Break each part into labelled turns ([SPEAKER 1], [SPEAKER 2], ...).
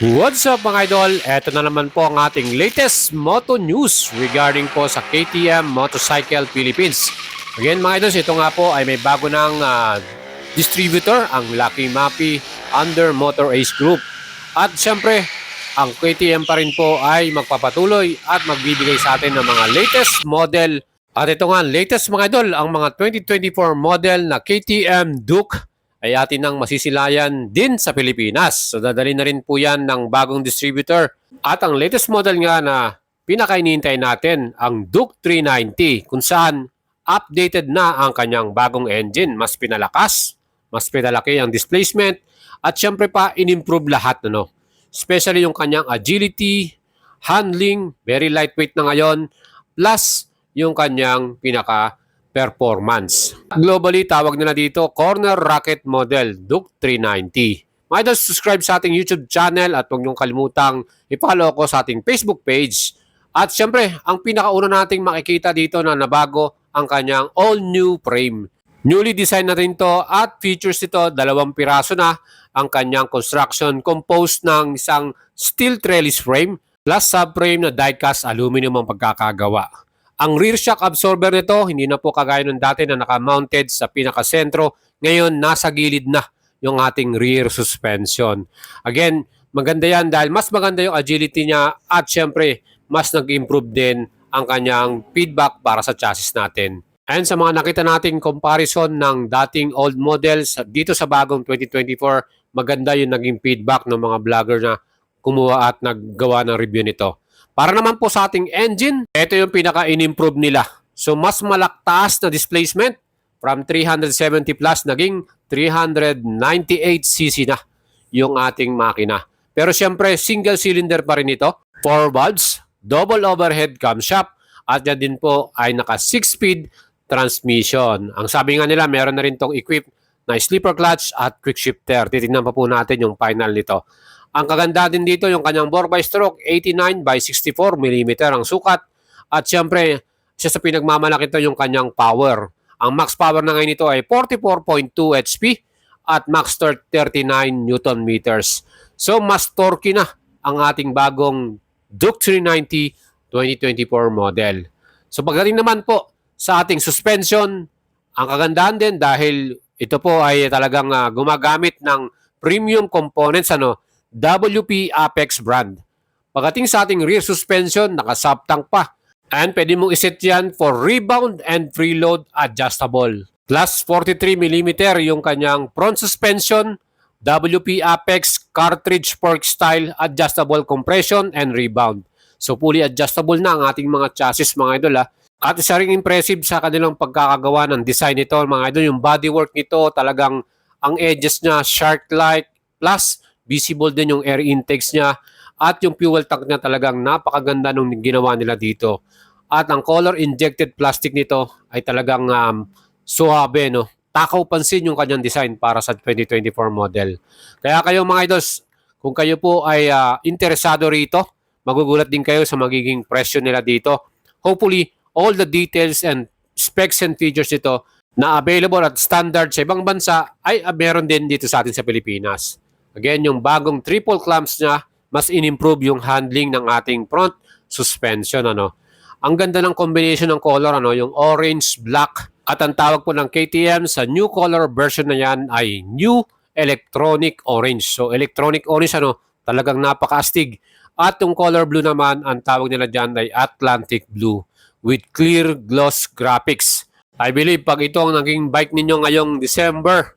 [SPEAKER 1] What's up mga idol? Ito na naman po ang ating latest moto news regarding po sa KTM Motorcycle Philippines. Again mga idol, ito nga po ay may bago ng distributor, ang Lucky Mappy under Motor Ace Group. At syempre, ang KTM pa rin po ay magpapatuloy at magbibigay sa atin ng mga latest model. At ito nga, latest mga idol, ang mga 2024 model na KTM Duke ay atin nang masisilayan din sa Pilipinas. So dadali na rin po yan ng bagong distributor. At ang latest model nga na pinakainintay natin, ang Duke 390, kung saan updated na ang kanyang bagong engine. Mas pinalakas, mas pinalaki ang displacement, at syempre pa in-improve lahat. Especially yung kanyang agility, handling, very lightweight na ngayon, plus yung kanyang performance. Globally, tawag nila dito corner rocket model Duke 390. Mga idol, subscribe sa ating YouTube channel at huwag niyong kalimutang i-follow ko sa ating Facebook page. At syempre, ang pinakauna nating makikita dito na nabago ang kanyang all-new frame. Newly designed na rin to at features ito, 2 piraso na ang kanyang construction composed ng isang steel trellis frame plus subframe na die-cast aluminum ang pagkakagawa. Ang rear shock absorber nito, hindi na po kagaya nung dati na naka-mounted sa pinakasentro. Ngayon, nasa gilid na yung ating rear suspension. Again, maganda yan dahil mas maganda yung agility niya at syempre, mas nag-improve din ang kanyang feedback para sa chassis natin. And sa mga nakita nating comparison ng dating old models dito sa bagong 2024, maganda yung naging feedback ng mga vlogger na kumuha at naggawa ng review nito. Para naman po sa ating engine, ito yung pinaka-in-improve nila. So mas malaktaas na displacement from 370 plus naging 398cc na yung ating makina. Pero siyempre, single cylinder pa rin ito. 4 valves, double overhead camshaft, at yan din po ay naka 6-speed transmission. Ang sabi nga nila, meron na rin tong equipped na sleeper clutch at quick shifter. Titignan pa po natin yung final nito. Ang kaganda din dito yung kanyang bore by stroke, 89 by 64 mm ang sukat. At syempre, siya sa pinagmamalaki ito yung kanyang power. Ang max power na ngayon ito ay 44.2 HP at max torque 39 Newton meters. So mas torquey na ang ating bagong Duke 390 2024 model. So pagdating naman po sa ating suspension, ang kagandahan din dahil ito po ay talagang gumagamit ng premium components, WP Apex brand. Pagdating sa ating rear suspension, naka-subtank pa. And pwede mong iset yan for rebound and preload adjustable. Plus 43mm yung kanyang front suspension, WP Apex cartridge fork style adjustable compression and rebound. So fully adjustable na ang ating mga chassis mga idol . At isa ring impressive sa kanilang pagkakagawa ng design nito mga idol, yung bodywork nito talagang ang edges niya shark-like, plus visible din yung air intakes niya at yung fuel tank niya talagang napakaganda nung ginawa nila dito. At ang color injected plastic nito ay talagang suabe, Takaw pansin yung kanyang design para sa 2024 model. Kaya kayo mga idols, kung kayo po ay interesado rito, magugulat din kayo sa magiging presyo nila dito. Hopefully, all the details and specs and features nito na available at standard sa ibang bansa ay meron din dito sa atin sa Pilipinas. Again, yung bagong triple clamps niya, mas in-improve yung handling ng ating front suspension. Ang ganda ng combination ng color, yung orange, black. At ang tawag po ng KTM sa new color version na yan ay new electronic orange. So electronic orange, talagang napaka-astig. At yung color blue naman, ang tawag nila dyan ay Atlantic blue with clear gloss graphics. I believe pag ito ang naging bike ninyo ngayong December,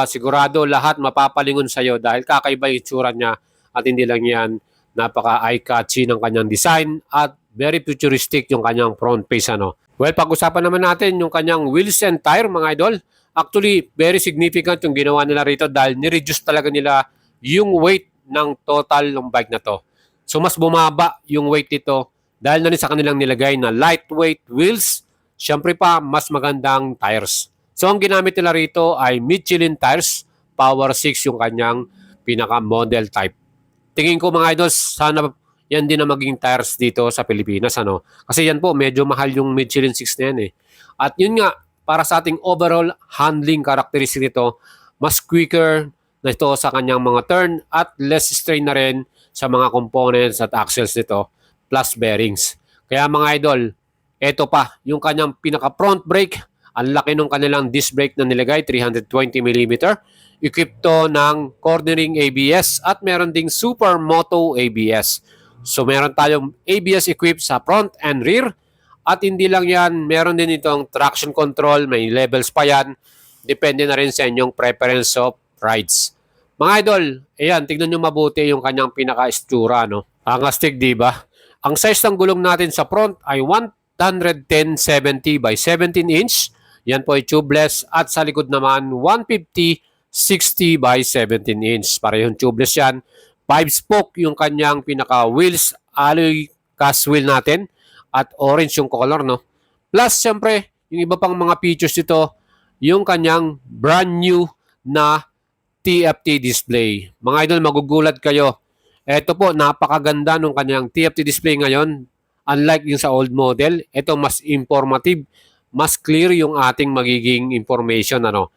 [SPEAKER 1] sigurado lahat mapapalingon sa iyo dahil kakaiba yung itsura niya at hindi lang yan napaka-eye-catchy ng kanyang design at very futuristic yung kanyang front face. Well, pag-usapan naman natin yung kanyang wheels and tire mga idol. Actually, very significant yung ginawa nila rito dahil ni-reduce talaga nila yung weight ng total ng bike na to. So mas bumaba yung weight nito dahil na rin sa kanilang nilagay na lightweight wheels. Siyempre pa, mas magandang tires. So ang ginamit nila rito ay Michelin tires, Power 6 yung kanyang pinaka-model type. Tingin ko mga idols, sana yan din na maging tires dito sa Pilipinas. Kasi yan po, medyo mahal yung Michelin 6 na yan . At yun nga, para sa ating overall handling characteristic nito, mas quicker na ito sa kanyang mga turn at less strain na rin sa mga components at axles nito plus bearings. Kaya mga idol, ito pa, yung kanyang pinaka front brake, ang laki ng kanilang disc brake na nilagay, 320mm. Equipped to ng cornering ABS at meron ding Supermoto ABS. So meron tayong ABS equipped sa front and rear. At hindi lang yan, meron din itong traction control, may levels pa yan. Depende na rin sa inyong preference of rides. Mga idol, ayan, tignan nyo mabuti yung kanyang pinaka-istura, no? Ang astig, di ba? Ang size ng gulong natin sa front ay 110/70 by 17 inch. Yan po ay tubeless. At sa likod naman, 150/60 by 17 inch. Parehong tubeless yan. 5-spoke yung kanyang pinaka-wheels, alloy cast wheel natin. At orange yung color, no? Plus, syempre, yung iba pang mga features dito, yung kanyang brand new na TFT display. Mga idol, magugulat kayo. Ito po, napakaganda ng kanyang TFT display ngayon. Unlike yung sa old model, ito mas informative, mas clear yung ating magiging information. Ano?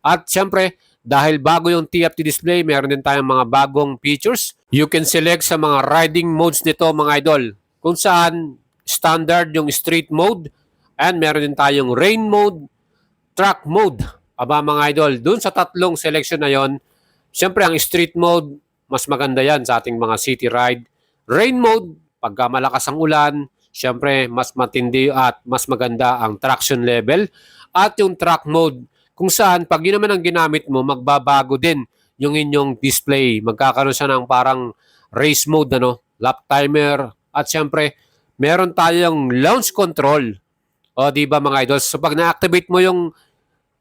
[SPEAKER 1] At syempre, dahil bago yung TFT display, meron din tayong mga bagong features. You can select sa mga riding modes nito, mga idol. Kung saan, standard yung street mode, and meron din tayong rain mode, track mode. Aba mga idol, dun sa tatlong selection na yon, syempre ang street mode, mas maganda yan sa ating mga city ride. Rain mode, pagka malakas ang ulan, syempre mas matindi at mas maganda ang traction level. At yung track mode, kung saan pag yun naman ang ginamit mo, magbabago din yung inyong display. Magkakaroon siya ng parang race mode, ano, lap timer, at syempre meron tayong launch control. O di ba mga idol? So pag na-activate mo yung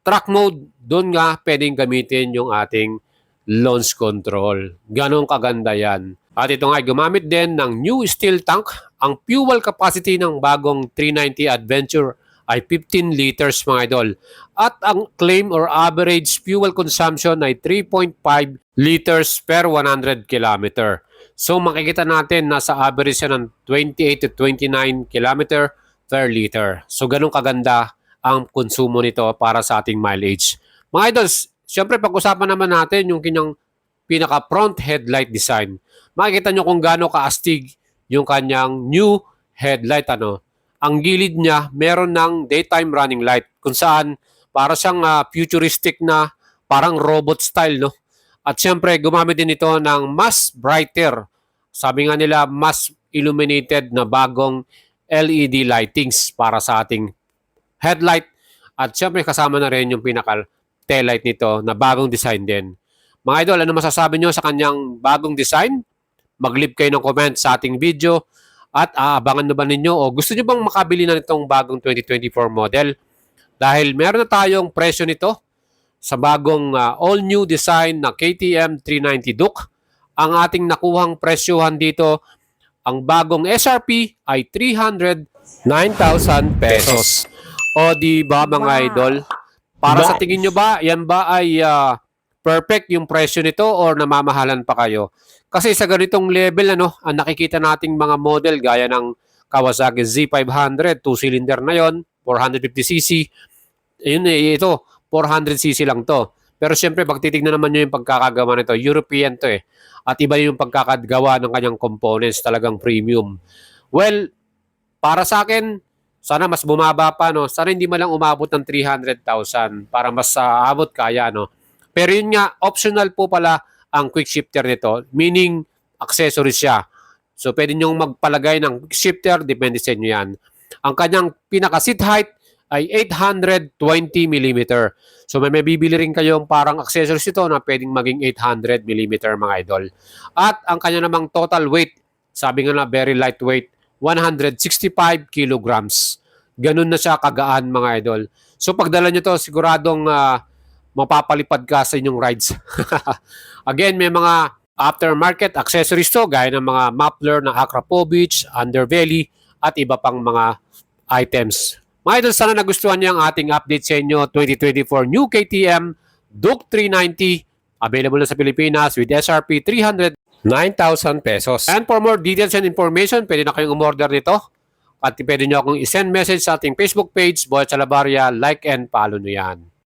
[SPEAKER 1] track mode, doon nga pwedeng gamitin yung ating launch control. Ganong kaganda yan. At ito nga, gumamit din ng new steel tank. Ang fuel capacity ng bagong 390 Adventure ay 15 liters mga idol. At ang claim or average fuel consumption ay 3.5 liters per 100 kilometer. So makikita natin nasa average siya ng 28 to 29 kilometer per liter. So ganun kaganda ang konsumo nito para sa ating mileage. Mga idols, syempre pag-usapan naman natin yung kanyang pinaka front headlight design. Makikita nyo kung gaano kaastig yung kanyang new headlight. Ano? Ang gilid niya meron ng daytime running light kung saan para siyang futuristic na parang robot style. No? At syempre gumamit din ito ng mas brighter. Sabi nga nila mas illuminated na bagong LED lightings para sa ating headlight. At syempre kasama na rin yung pinaka taillight nito na bagong design din. Mga idol, ano masasabi nyo sa kanyang bagong design? Mag-leave kayo ng comment sa ating video. At aabangan na ba ninyo o gusto nyo bang makabili na nitong bagong 2024 model? Dahil meron na tayong presyo nito sa bagong all-new design na KTM 390 Duke. Ang ating nakuhang presyohan dito, ang bagong SRP ay 309,000 pesos. O di ba mga idol? Para sa tingin nyo ba, yan ba ay perfect yung presyo nito or namamahalan pa kayo? Kasi sa ganitong level, ano, ang nakikita nating mga model gaya ng Kawasaki Z500, 2-cylinder na yon, 450cc. Yun ito, 400cc lang to. Pero syempre, pag titignan naman nyo yung pagkakagawa nito, European to eh. At iba yung pagkakagawa ng kanyang components, talagang premium. Well, para sa akin, sana mas bumaba pa, no? Sana hindi man lang umabot ng 300,000 para mas abot kaya, no? Pero yun nga, optional po pala ang quick shifter nito, meaning accessory siya. So, pwede nyong magpalagay ng quick shifter, depende sa inyo yan. Ang kanyang pinaka-seat height ay 820mm. So, may bibili rin kayong parang accessories ito na pwedeng maging 800mm mga idol. At ang kanya namang total weight, sabi nga na very lightweight, 165 kilograms. Ganun na siya kagaan mga idol. So pagdala nyo to, siguradong mapapalipad ka sa inyong rides. Again, may mga aftermarket accessories to, gaya ng mga muffler na Akrapovic, underbelly, at iba pang mga items. Mga idol, sana nagustuhan niyo ang ating update sa inyo 2024 new KTM Duke 390. Available na sa Pilipinas with SRP 309,000 pesos. And for more details and information, pwede na kayong umorder nito. At pwede nyo akong isend message sa ating Facebook page, Boy Chalabaria, like and follow nyo yan.